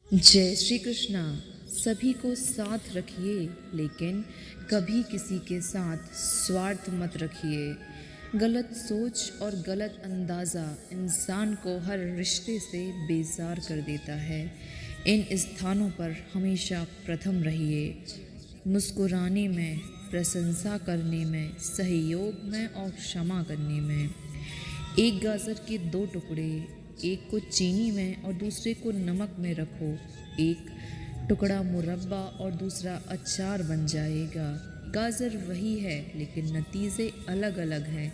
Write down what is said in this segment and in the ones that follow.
जय श्री कृष्णा। सभी को साथ रखिए, लेकिन कभी किसी के साथ स्वार्थ मत रखिए। गलत सोच और गलत अंदाज़ा इंसान को हर रिश्ते से बेजार कर देता है। इन स्थानों पर हमेशा प्रथम रहिए। मुस्कुराने में, प्रशंसा करने में, सहयोग में और क्षमा करने में। एक गाजर के दो टुकड़े, एक को चीनी में और दूसरे को नमक में रखो। एक टुकड़ा मुरब्बा और दूसरा अचार बन जाएगा। गाजर वही है, लेकिन नतीजे अलग अलग हैं।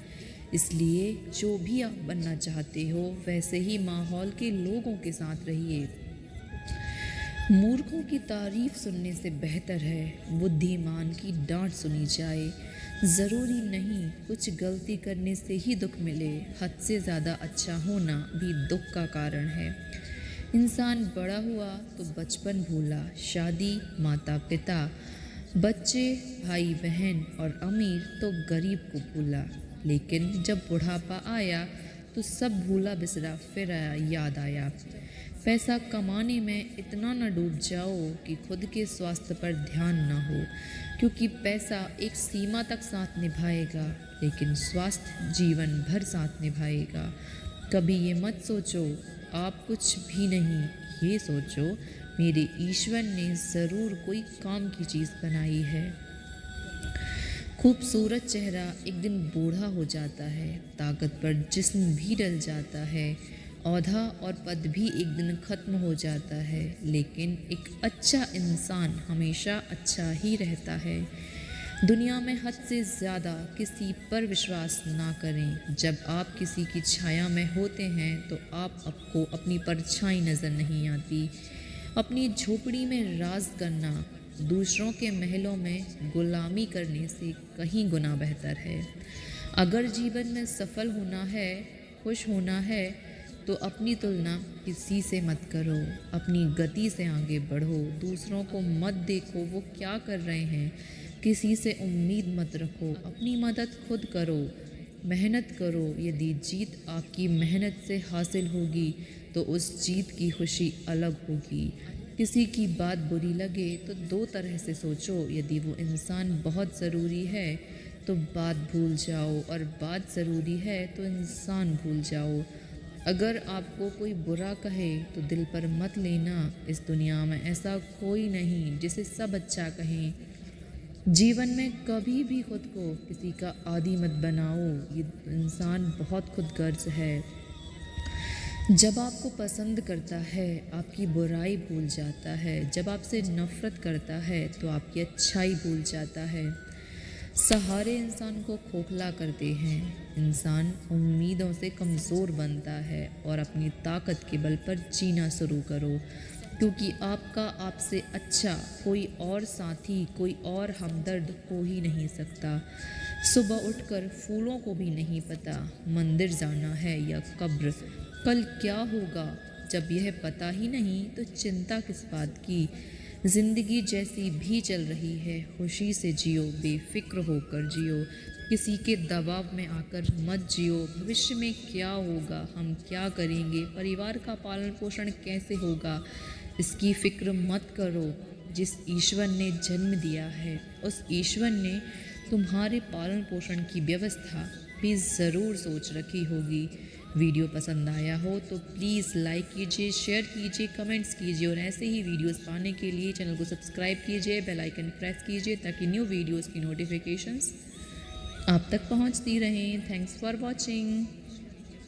इसलिए जो भी आप बनना चाहते हो, वैसे ही माहौल के लोगों के साथ रहिए। मूर्खों की तारीफ सुनने से बेहतर है बुद्धिमान की डांट सुनी जाए। ज़रूरी नहीं कुछ गलती करने से ही दुख मिले, हद से ज़्यादा अच्छा होना भी दुख का कारण है। इंसान बड़ा हुआ तो बचपन भूला, शादी, माता पिता, बच्चे, भाई बहन और अमीर तो गरीब को भूला। लेकिन जब बुढ़ापा आया तो सब भूला बिसरा फिर याद आया। पैसा कमाने में इतना न डूब जाओ कि खुद के स्वास्थ्य पर ध्यान न हो, क्योंकि पैसा एक सीमा तक साथ निभाएगा, लेकिन स्वास्थ्य जीवन भर साथ निभाएगा। कभी ये मत सोचो आप कुछ भी नहीं, ये सोचो मेरे ईश्वर ने ज़रूर कोई काम की चीज़ बनाई है। खूबसूरत चेहरा एक दिन बूढ़ा हो जाता है, ताकतवर जिस्म भी डल जाता है, औहदा और पद भी एक दिन ख़त्म हो जाता है, लेकिन एक अच्छा इंसान हमेशा अच्छा ही रहता है। दुनिया में हद से ज़्यादा किसी पर विश्वास ना करें। जब आप किसी की छाया में होते हैं तो आपको अपनी परछाई नज़र नहीं आती। अपनी झोपड़ी में राज करना दूसरों के महलों में गुलामी करने से कहीं गुना बेहतर है। अगर जीवन में सफल होना है, खुश होना है, तो अपनी तुलना किसी से मत करो। अपनी गति से आगे बढ़ो। दूसरों को मत देखो वो क्या कर रहे हैं। किसी से उम्मीद मत रखो, अपनी मदद खुद करो। मेहनत करो। यदि जीत आपकी मेहनत से हासिल होगी तो उस जीत की खुशी अलग होगी। किसी की बात बुरी लगे तो दो तरह से सोचो। यदि वो इंसान बहुत ज़रूरी है तो बात भूल जाओ, और बात ज़रूरी है तो इंसान भूल जाओ। अगर आपको कोई बुरा कहे तो दिल पर मत लेना। इस दुनिया में ऐसा कोई नहीं जिसे सब अच्छा कहें। जीवन में कभी भी खुद को किसी का आदी मत बनाओ। ये इंसान बहुत खुदगर्ज है। जब आपको पसंद करता है आपकी बुराई भूल जाता है। जब आपसे नफ़रत करता है तो आपकी अच्छाई भूल जाता है। सहारे इंसान को खोखला करते हैं। इंसान उम्मीदों से कमज़ोर बनता है। और अपनी ताकत के बल पर जीना शुरू करो, क्योंकि आपका आपसे अच्छा कोई और साथी, कोई और हमदर्द हो ही नहीं सकता। सुबह उठकर फूलों को भी नहीं पता मंदिर जाना है या कब्र, कल क्या होगा। जब यह पता ही नहीं तो चिंता किस बात की। ज़िंदगी जैसी भी चल रही है खुशी से जियो, बेफिक्र होकर जियो। किसी के दबाव में आकर मत जियो। भविष्य में क्या होगा, हम क्या करेंगे, परिवार का पालन पोषण कैसे होगा, इसकी फिक्र मत करो। जिस ईश्वर ने जन्म दिया है उस ईश्वर ने तुम्हारे पालन पोषण की व्यवस्था भी ज़रूर सोच रखी होगी। वीडियो पसंद आया हो तो प्लीज़ लाइक कीजिए, शेयर कीजिए, कमेंट्स कीजिए, और ऐसे ही वीडियोस पाने के लिए चैनल को सब्सक्राइब कीजिए, बेल आइकन प्रेस कीजिए, ताकि न्यू वीडियोस की नोटिफिकेशंस आप तक पहुंचती रहें। Thanks for watching.